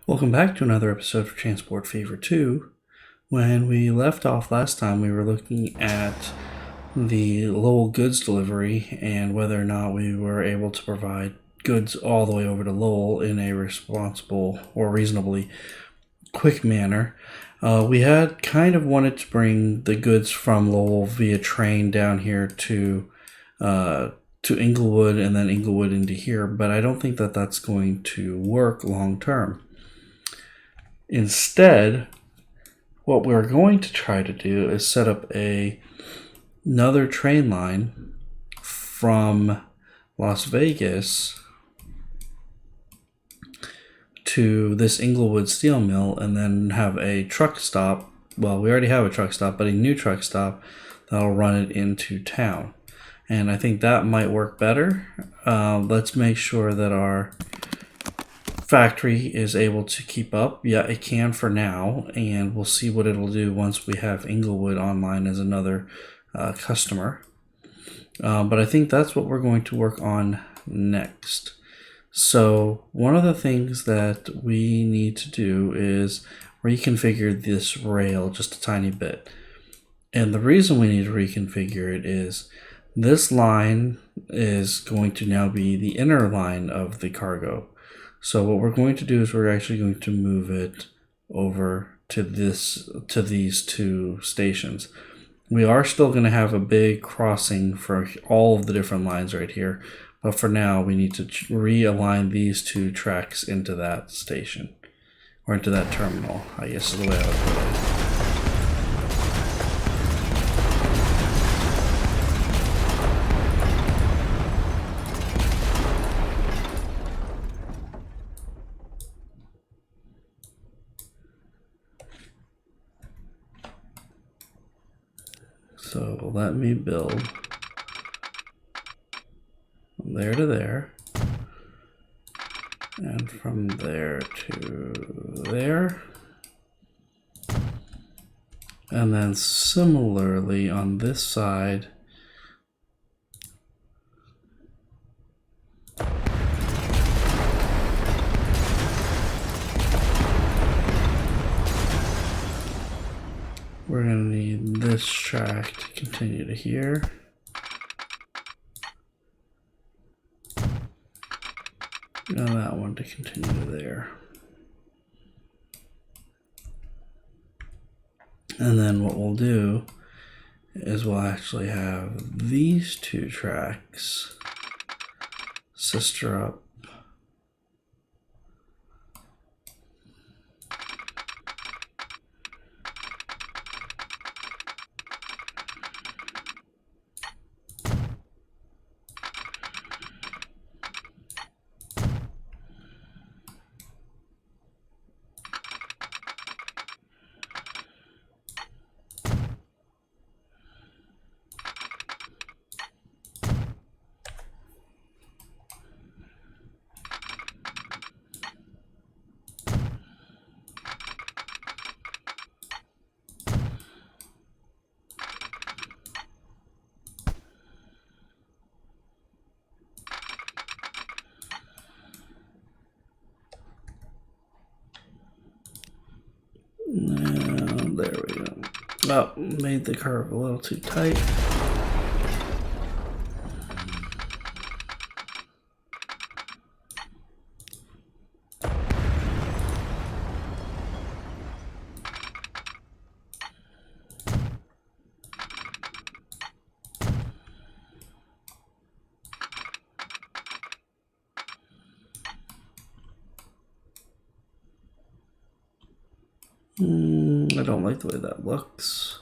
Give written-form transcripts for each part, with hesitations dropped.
Welcome back to another episode of Transport Fever 2. When we left off last time, we were looking at the Lowell goods delivery and whether or not we were able to provide goods all the way over to Lowell in a responsible or reasonably quick manner. We had kind of wanted to bring the goods from Lowell via train down here to Inglewood and then Inglewood into here, but I don't think that that's going to work long term. Instead, what we're going to try to do is set up another train line from Las Vegas to this Inglewood steel mill and then have a truck stop. Well, we already have a truck stop, but a new truck stop that'll run it into town. And I think that might work better. Let's make sure that our factory is able to keep up. Yeah, it can for now, and we'll see what it'll do once we have Inglewood online as another customer. But I think that's what we're going to work on next. So one of the things that we need to do is reconfigure this rail just a tiny bit. And the reason we need to reconfigure it is this line is going to now be the inner line of the cargo. So what we're going to do is we're actually going to move it over to these two stations. We are still going to have a big crossing for all of the different lines right here, but for now we need to realign these two tracks into that station, or into that terminal, I guess is the way I would put it. So let me build from there to there, and from there to there, and then similarly on this side we're going to need this track to continue to here. And that one to continue to there. And then what we'll do is we'll actually have these two tracks sister up. There we go. Oh, made the curve a little too tight. I don't like the way that looks.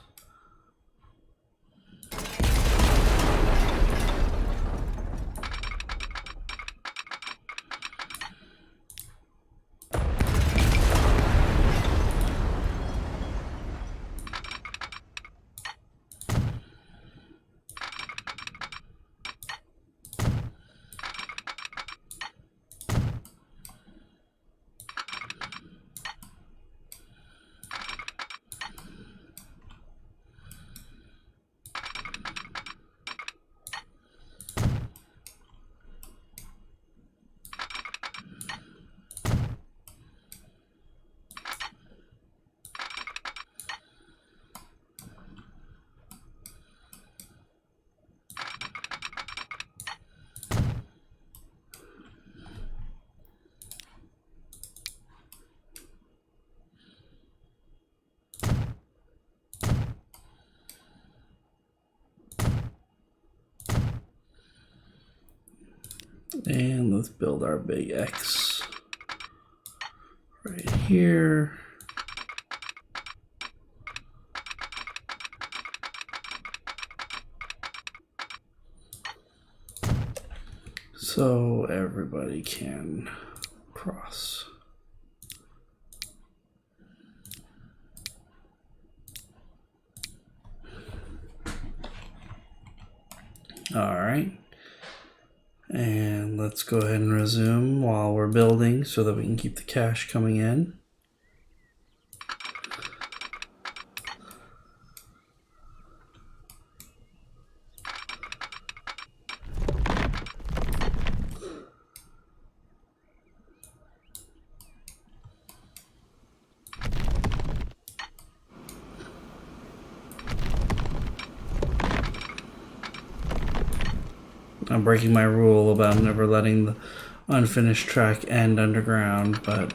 And let's build our big X right here. So everybody can cross. All right. And let's go ahead and resume while we're building so that we can keep the cash coming in. I'm breaking my rule about never letting the unfinished track end underground, but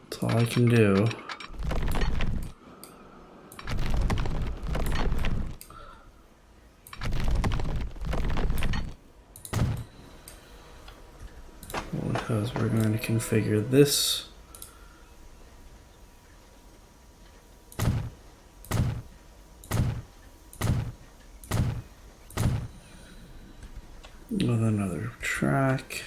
that's all I can do. Because we're going to configure this with another track.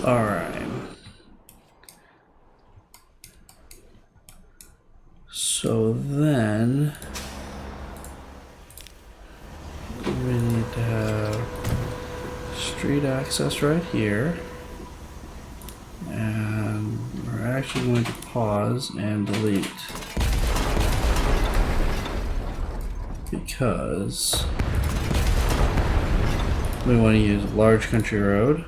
All right. So then we need to have street access right here. And we're actually going to pause and delete because we want to use large country road.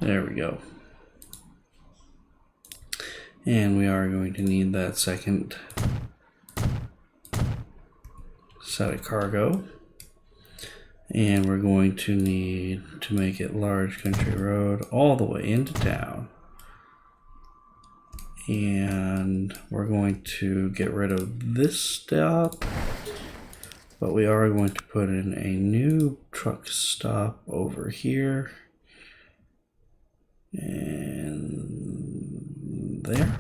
There we go. And we are going to need that second set of cargo. And we're going to need to make it large country road all the way into town. And we're going to get rid of this stop, but we are going to put in a new truck stop over here. And there.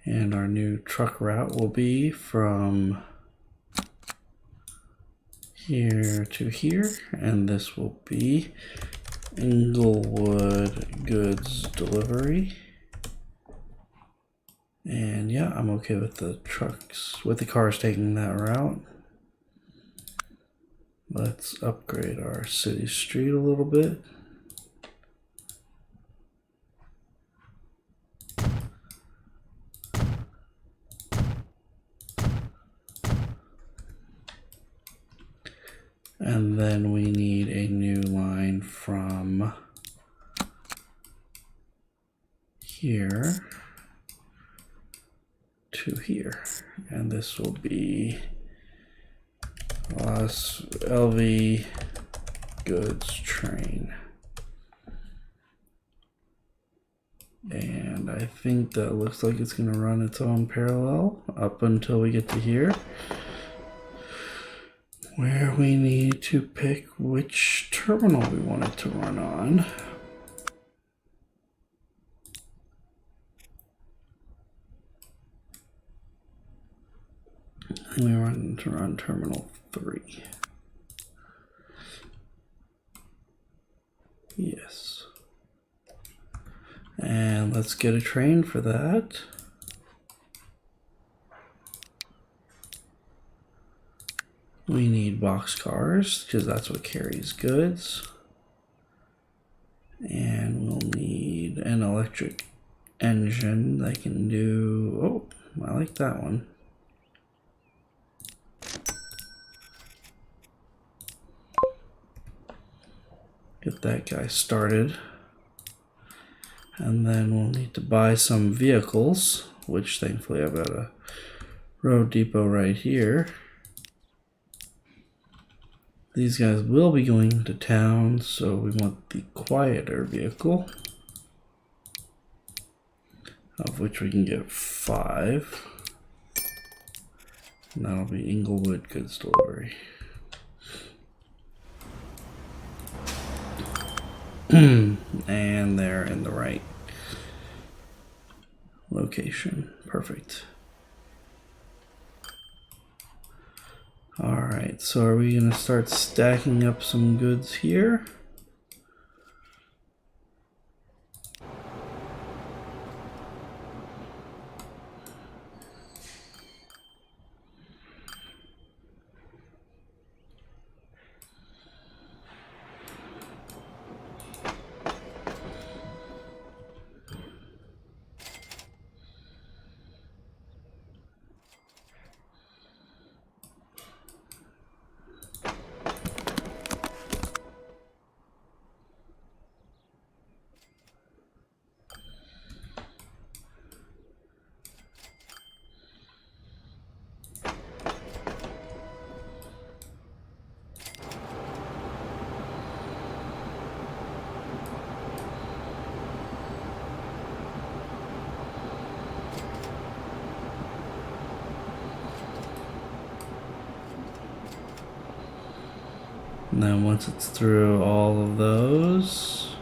And our new truck route will be from here to here, and this will be Inglewood goods delivery. And yeah, I'm okay with the trucks, with the cars taking that route. Let's upgrade our city street a little bit. And then we need a new line from here to here. And this will be LV goods train. And I think that looks like it's going to run its own parallel up until we get to here, where we need to pick which terminal we want it to run on. And we want to run terminal 3. Yes. And let's get a train for that. We need boxcars because that's what carries goods. And we'll need an electric engine that can do, oh, I like that one. Get that guy started. And then we'll need to buy some vehicles, which thankfully I've got a road depot right here. These guys will be going to town, so we want the quieter vehicle, of which we can get 5. And that'll be Inglewood goods delivery. And they're in the right location. Perfect. Alright, so are we going to start stacking up some goods here? And then once it's through all of those,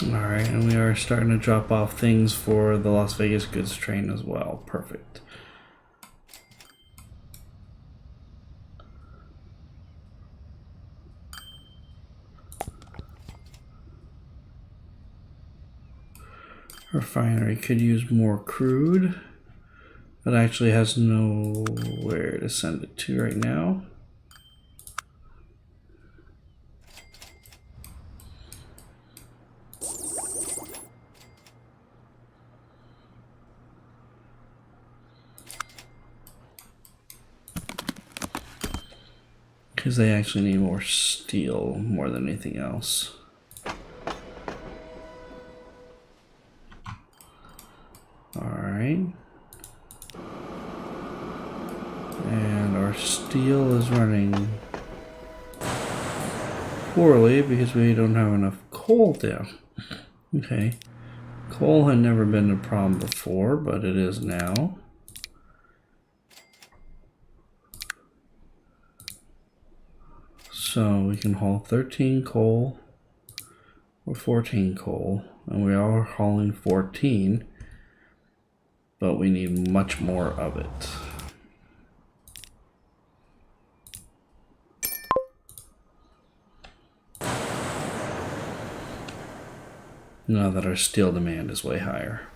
alright, and we are starting to drop off things for the Las Vegas goods train as well. Perfect. Refinery could use more crude, but actually has nowhere to send it to right now. Because they actually need more steel more than anything else. Alright. And our steel is running poorly because we don't have enough coal down. Okay. Coal had never been a problem before, but it is now. So we can haul 13 coal or 14 coal, and we are hauling 14, but we need much more of it. Now that our steel demand is way higher.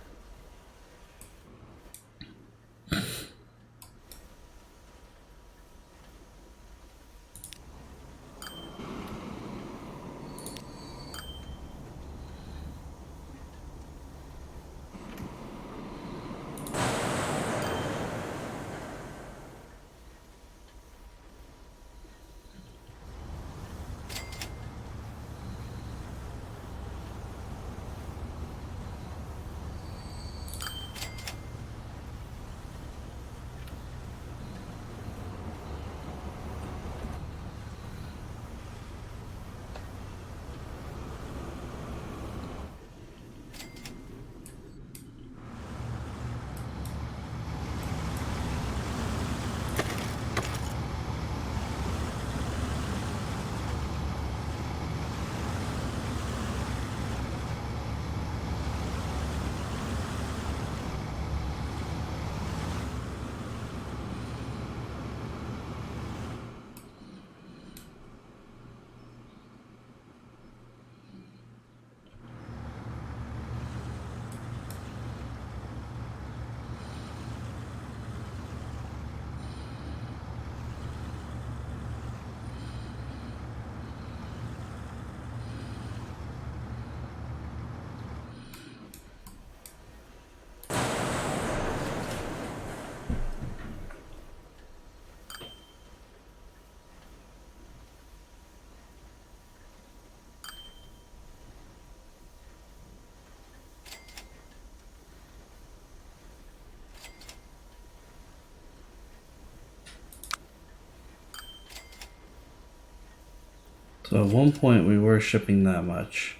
So at one point we were shipping that much.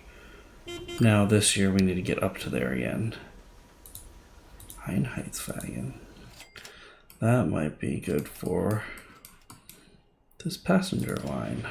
Now this year we need to get up to there again. Einheitswagen. That might be good for this passenger line.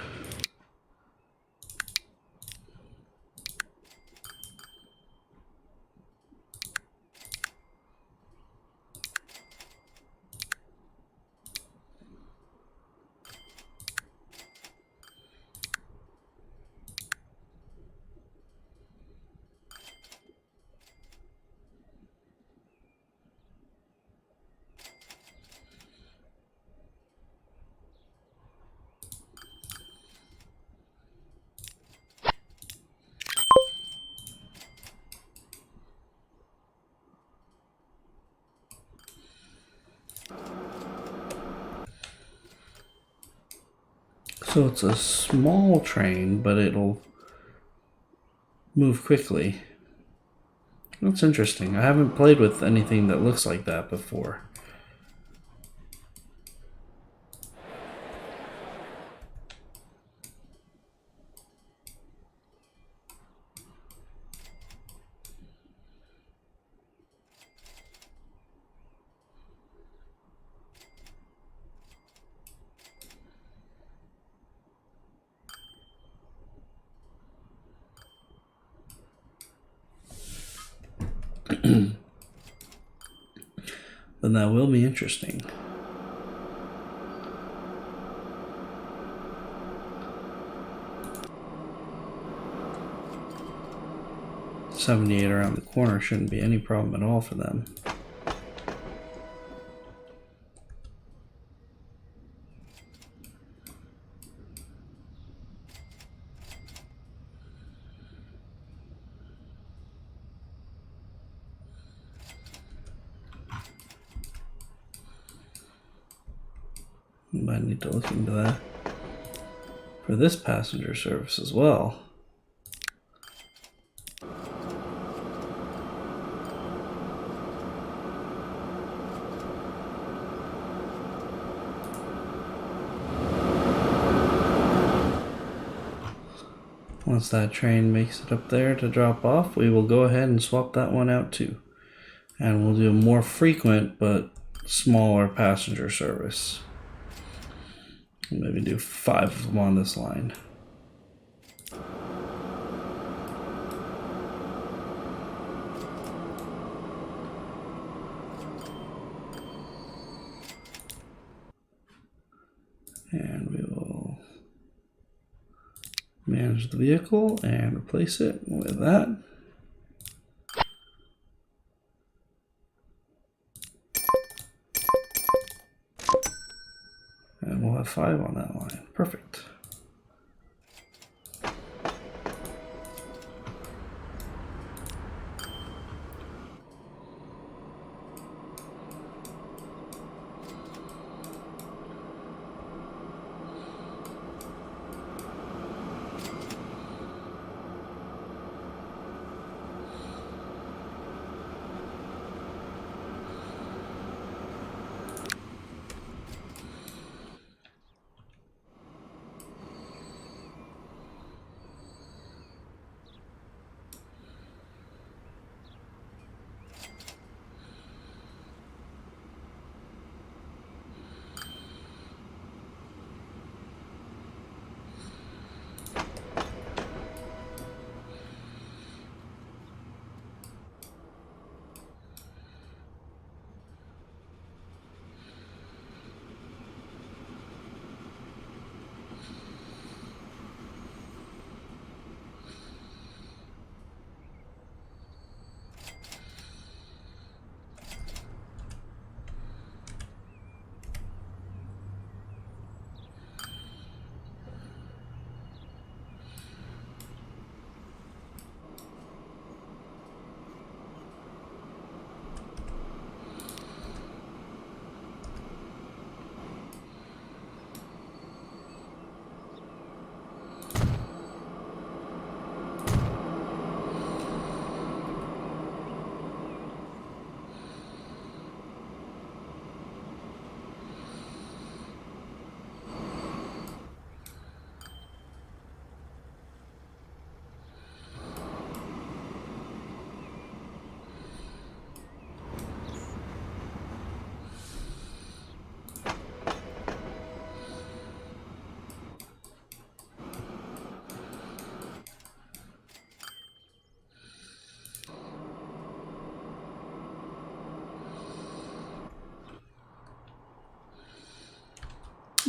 So it's a small train, but it'll move quickly. That's interesting. I haven't played with anything that looks like that before. But that will be interesting. $78 around the corner shouldn't be any problem at all for them. Might need to look into that for this passenger service as well. Once that train makes it up there to drop off, we will go ahead and swap that one out too. And we'll do a more frequent but smaller passenger service. Maybe do 5 of them on this line. And we will manage the vehicle and replace it with that. And we'll have 5 on that line. Perfect.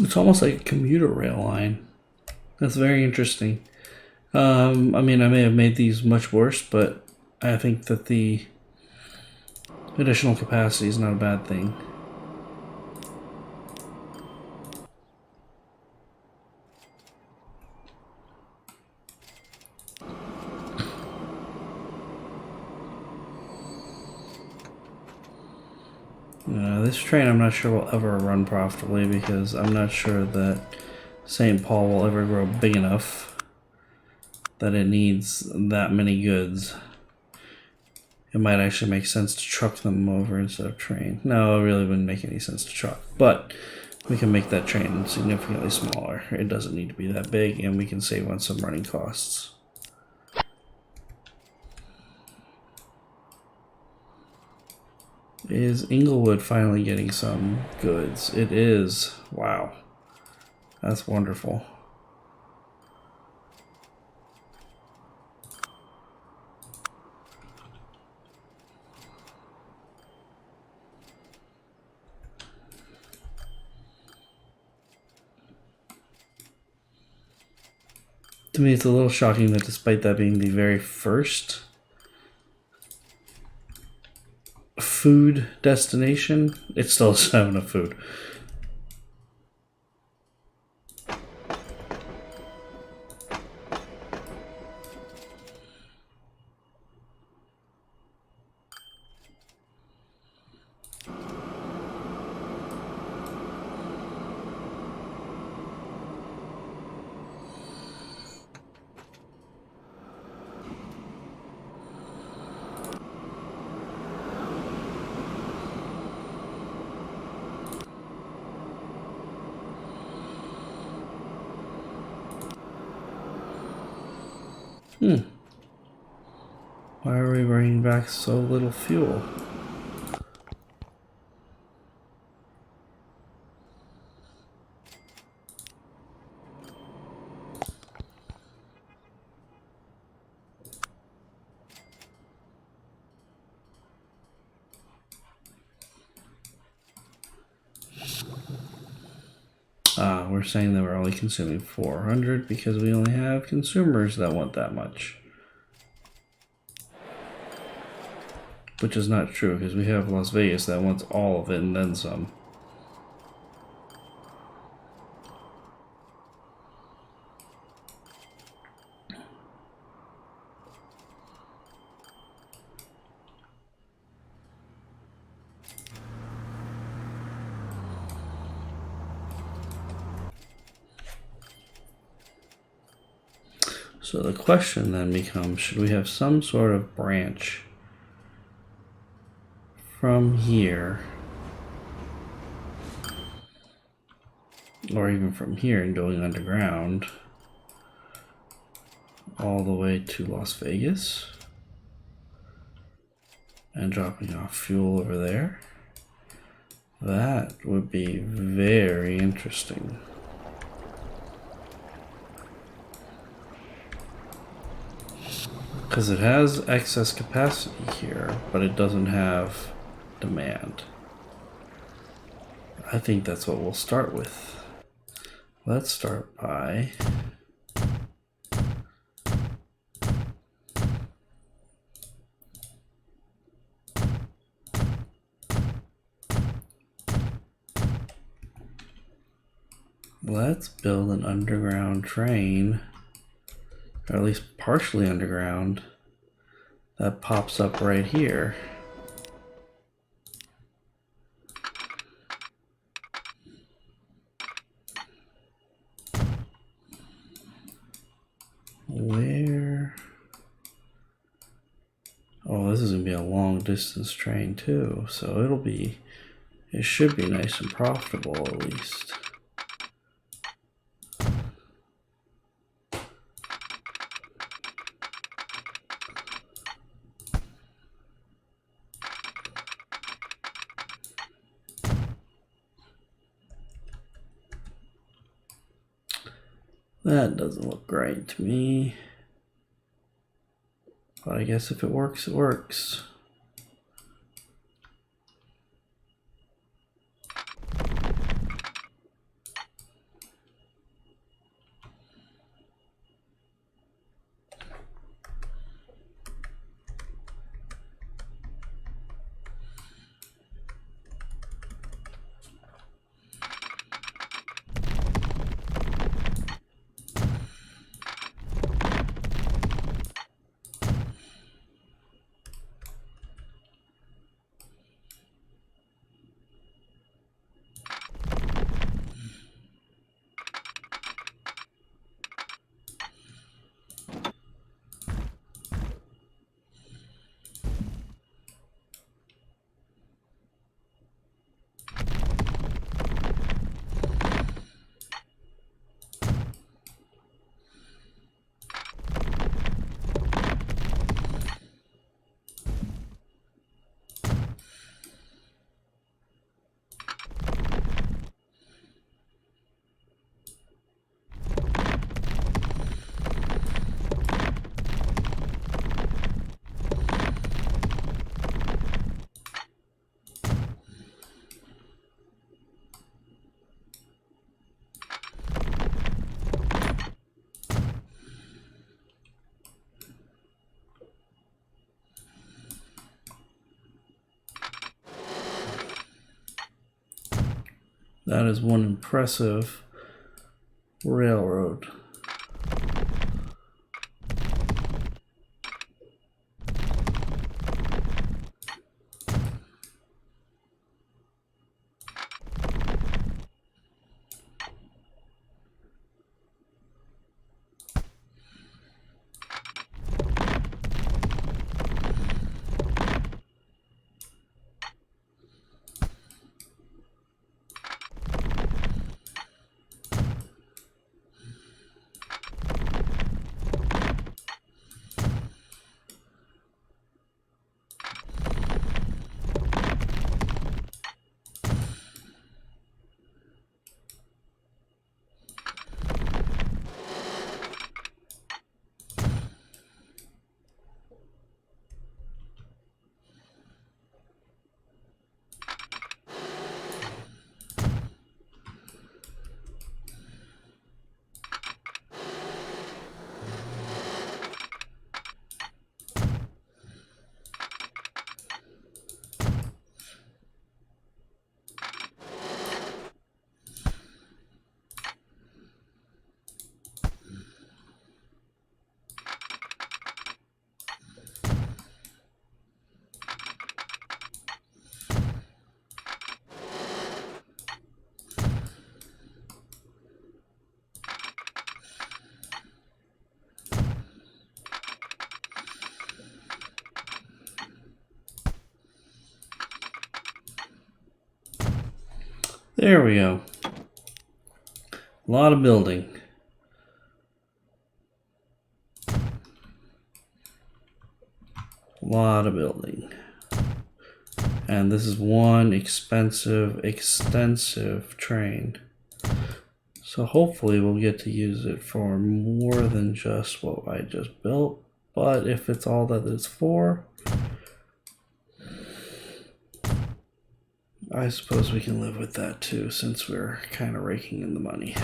It's almost like a commuter rail line. That's very interesting. I mean, I may have made these much worse, but I think that the additional capacity is not a bad thing. This train I'm not sure will ever run profitably because I'm not sure that St. Paul will ever grow big enough that it needs that many goods. It might actually make sense to truck them over instead of train. No, it really wouldn't make any sense to truck, but we can make that train significantly smaller. It doesn't need to be that big, and we can save on some running costs. Is Inglewood finally getting some goods? It is. Wow. That's wonderful. To me, it's a little shocking that despite that being the very first food destination, it still doesn't have enough food. Why are we bringing back so little fuel? we're saying that we're only consuming 400 because we only have consumers that want that much. Which is not true, because we have Las Vegas that wants all of it and then some. So the question then becomes, should we have some sort of branch from here, or even from here and going underground all the way to Las Vegas and dropping off fuel over there? That would be very interesting. Because it has excess capacity here, but it doesn't have demand. I think that's what we'll start with. Let's start by let's build an underground train, or at least partially underground, that pops up right here. Where? Oh, this is gonna be a long distance train too, so it should be nice and profitable at least. That doesn't look right to me. But I guess if it works, it works. That is one impressive railroad. There we go. A lot of building. A lot of building. And this is one extensive train. So hopefully we'll get to use it for more than just what I just built. But if it's all that it's for, I suppose we can live with that too, since we're kind of raking in the money.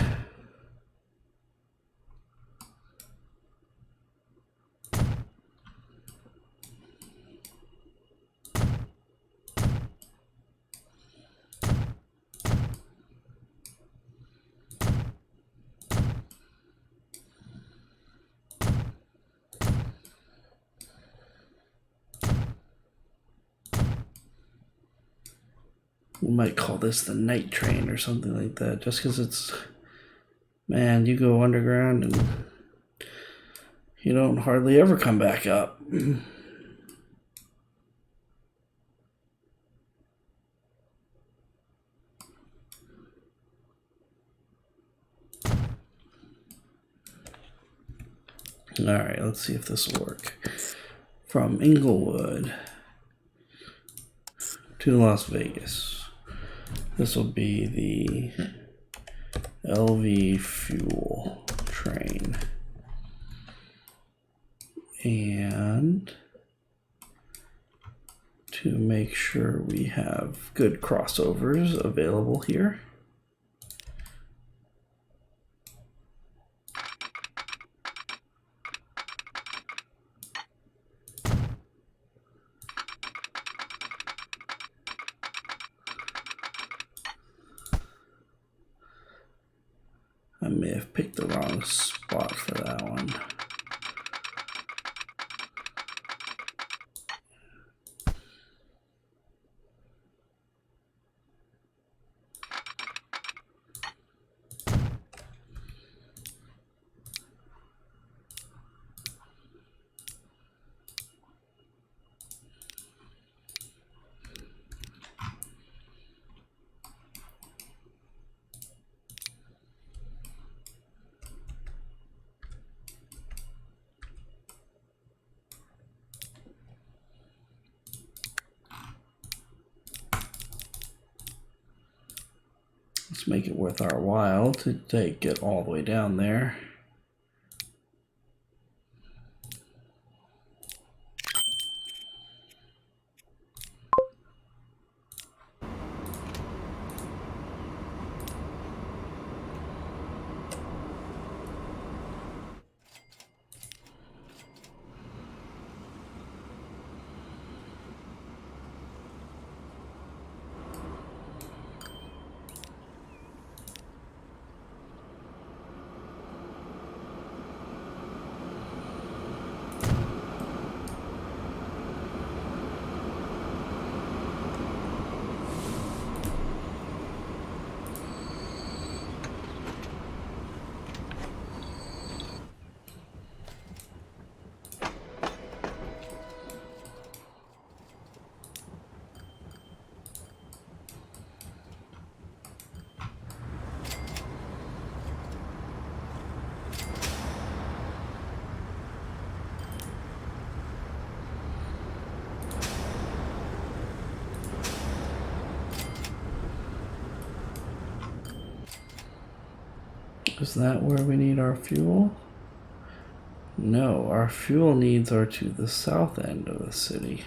We might call this the night train or something like that, just because it's, man, you go underground and you don't hardly ever come back up. Alright, let's see if this will work. From Inglewood to Las Vegas. This will be the LV fuel train. And to make sure we have good crossovers available here, I may have picked the wrong spot for that one. Let's make it worth our while to take it all the way down there. Is that where we need our fuel? No, our fuel needs are to the south end of the city.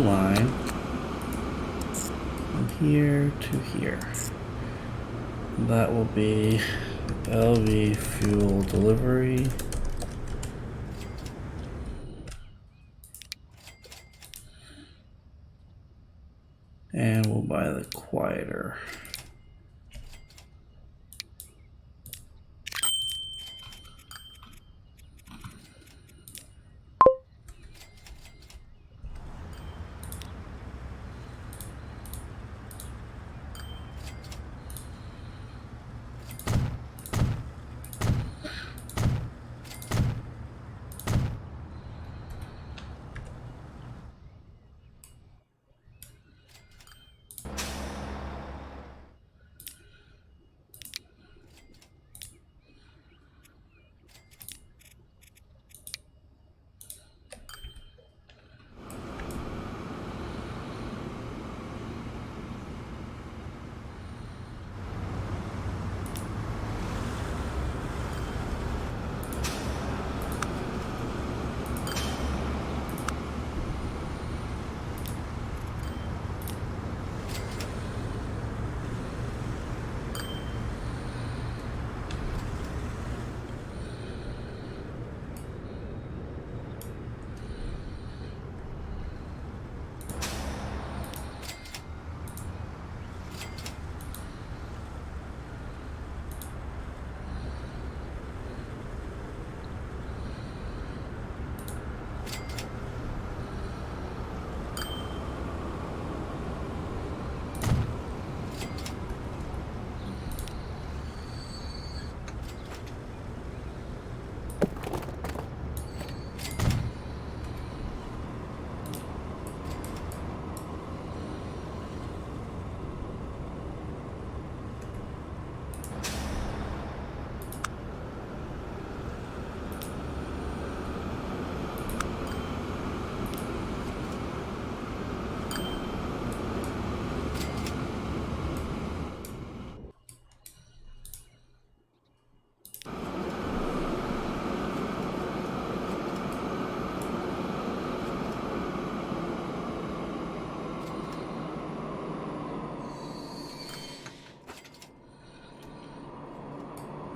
line from here to here. That will be LV fuel delivery. And we'll buy the quieter.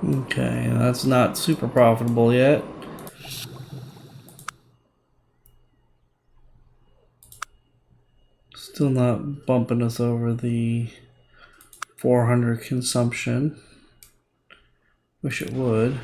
Okay, that's not super profitable yet. Still not bumping us over the 400 consumption. Wish it would.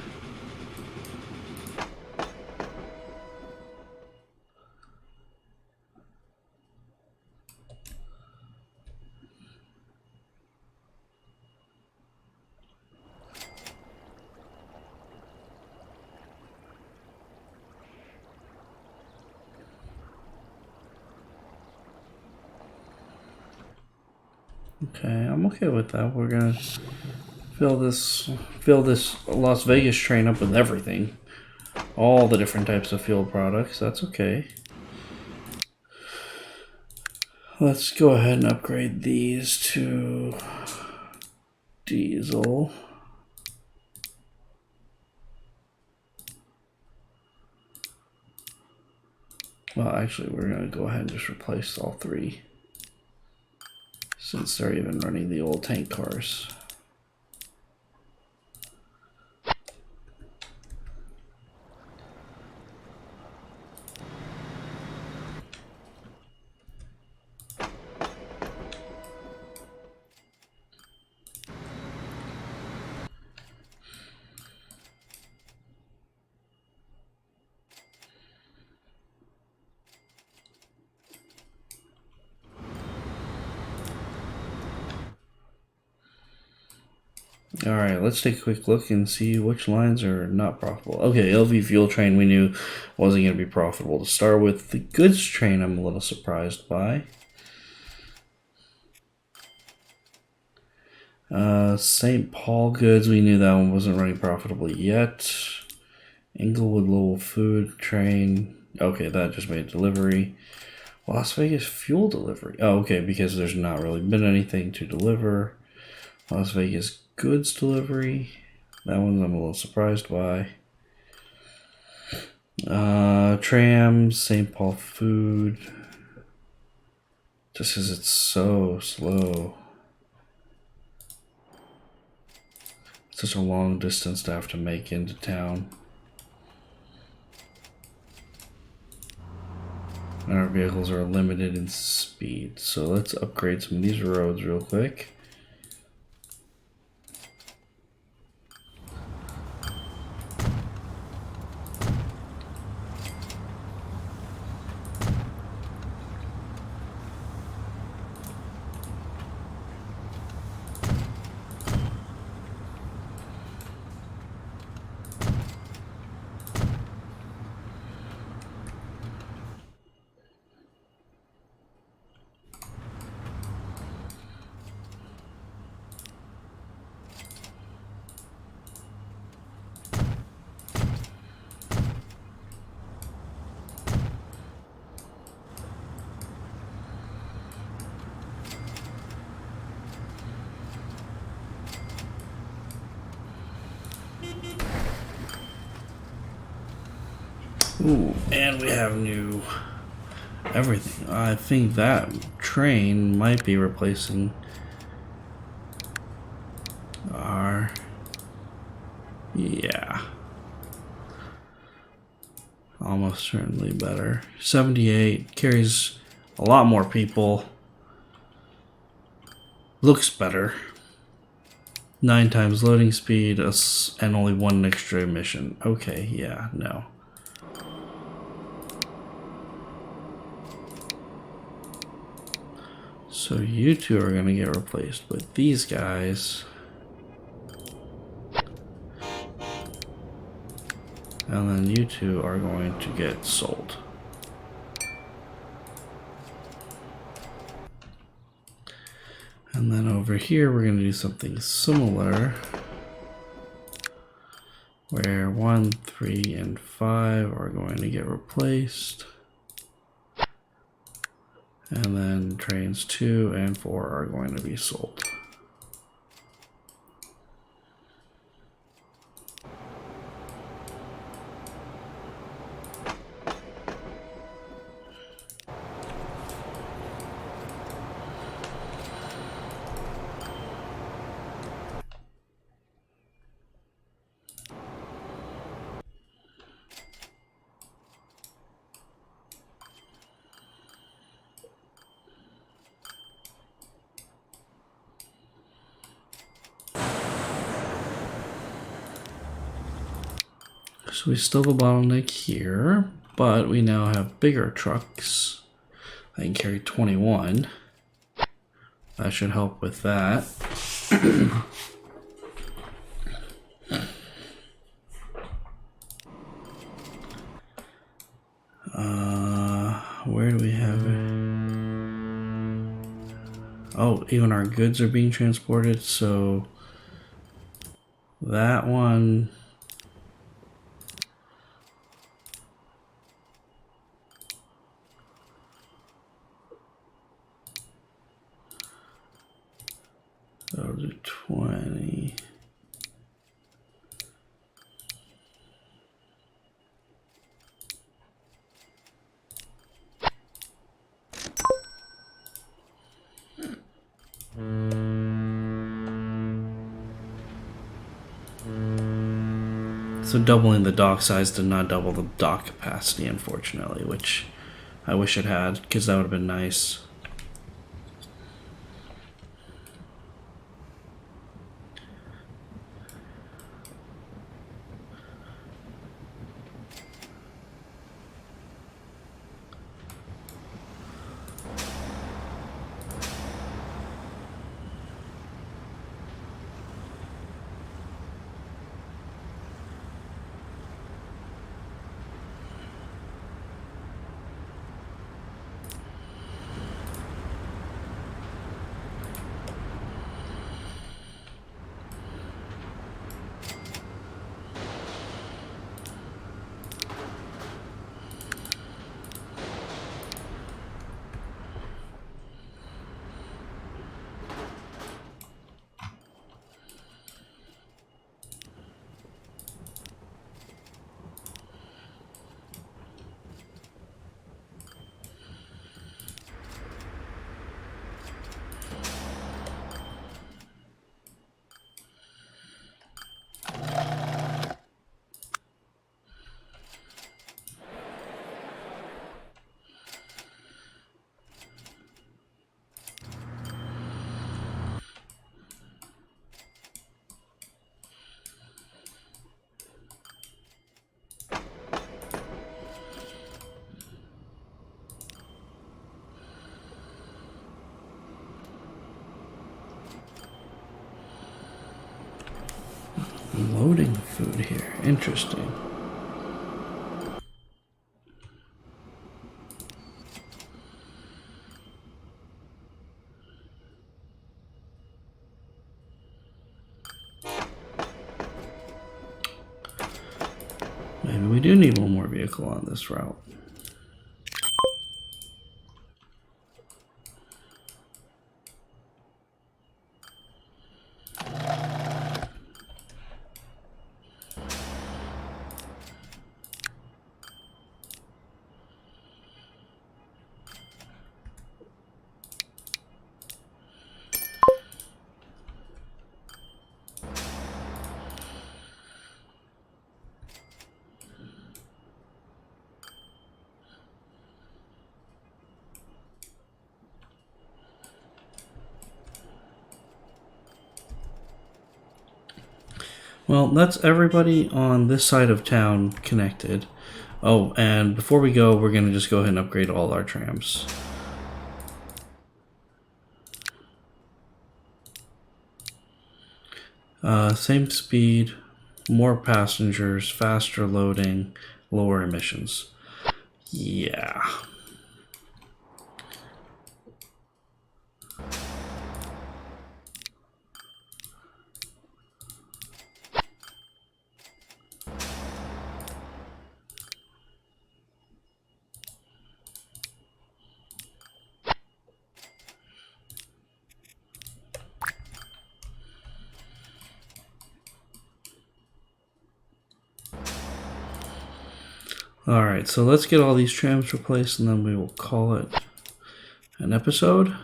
Okay, I'm okay with that. We're gonna fill this Las Vegas train up with everything. All the different types of fuel products. That's okay. Let's go ahead and upgrade these to diesel. Well, actually, we're gonna go ahead and just replace all three, since they're even running the old tank cars. Alright, let's take a quick look and see which lines are not profitable. Okay, LV fuel train we knew wasn't going to be profitable to start with. The goods train I'm a little surprised by. St. Paul goods, we knew that one wasn't running profitably yet. Inglewood Lowell food train. Okay, that just made delivery. Las Vegas fuel delivery. Oh, okay, because there's not really been anything to deliver. Las Vegas goods delivery. That one I'm a little surprised by. Trams, St. Paul food. Just because it's so slow. Such a long distance to have to make into town. And our vehicles are limited in speed. So let's upgrade some of these roads real quick. Ooh, and we have new everything. I think that train might be replacing our... Yeah. Almost certainly better. 78 carries a lot more people. Looks better. 9 times loading speed and only 1 extra emission. Okay, yeah, no. So you two are going to get replaced with these guys. And then you two are going to get sold. And then over here we're going to do something similar. Where 1, 3, and 5 are going to get replaced. And then trains 2 and 4 are going to be sold. So we still have a bottleneck here, but we now have bigger trucks. I can carry 21. That should help with that. Where do we have it? Oh, even our goods are being transported, so that one... That'll do 20. So doubling the dock size did not double the dock capacity, unfortunately, which I wish it had, because that would have been nice. Loading food here. Interesting. Maybe we do need one more vehicle on this route. Well, that's everybody on this side of town connected. Oh, and before we go, we're going to just go ahead and upgrade all our trams. Same speed, more passengers, faster loading, lower emissions. Yeah. Alright, so let's get all these trams replaced and then we will call it an episode.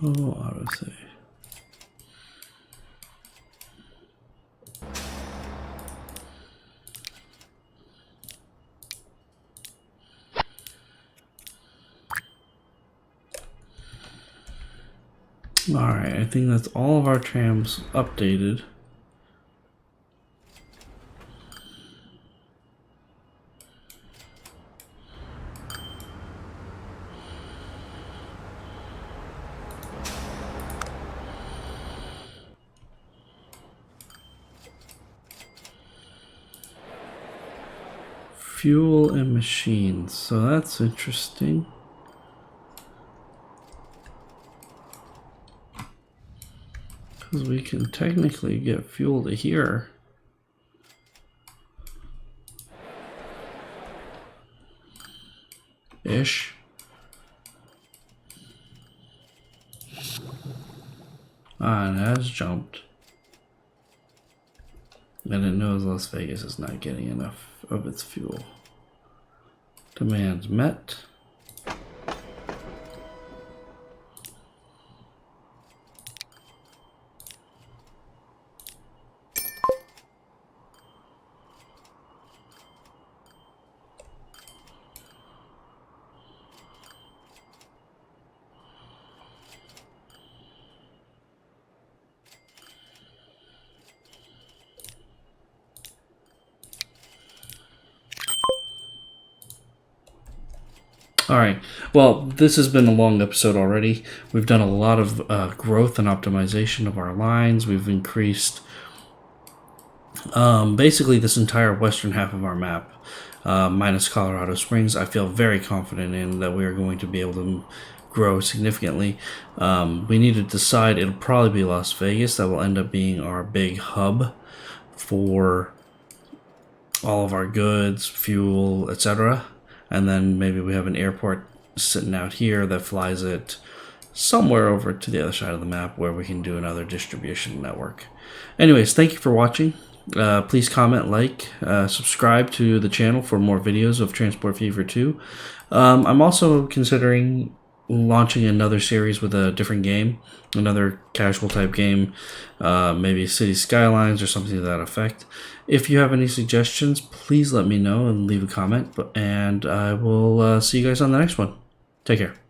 Oh, autosave. Alright, I think that's all of our trams updated. Fuel and machines, so that's interesting. Because we can technically get fuel to here. Ish. Ah, it has jumped. And it knows Las Vegas is not getting enough of its fuel. Demands met. All right. Well, this has been a long episode already. We've done a lot of growth and optimization of our lines. We've increased basically this entire western half of our map, minus Colorado Springs. I feel very confident in that we are going to be able to grow significantly. We need to decide. It'll probably be Las Vegas that will end up being our big hub for all of our goods, fuel, etc. and then maybe we have an airport sitting out here that flies it somewhere over to the other side of the map where we can do another distribution network. Anyways, thank you for watching. Please comment, like, subscribe to the channel for more videos of Transport Fever 2. I'm also considering launching another series with a different game, another casual type game, maybe City Skylines or something to that effect. If you have any suggestions, please let me know and leave a comment, and I will see you guys on the next one. Take care.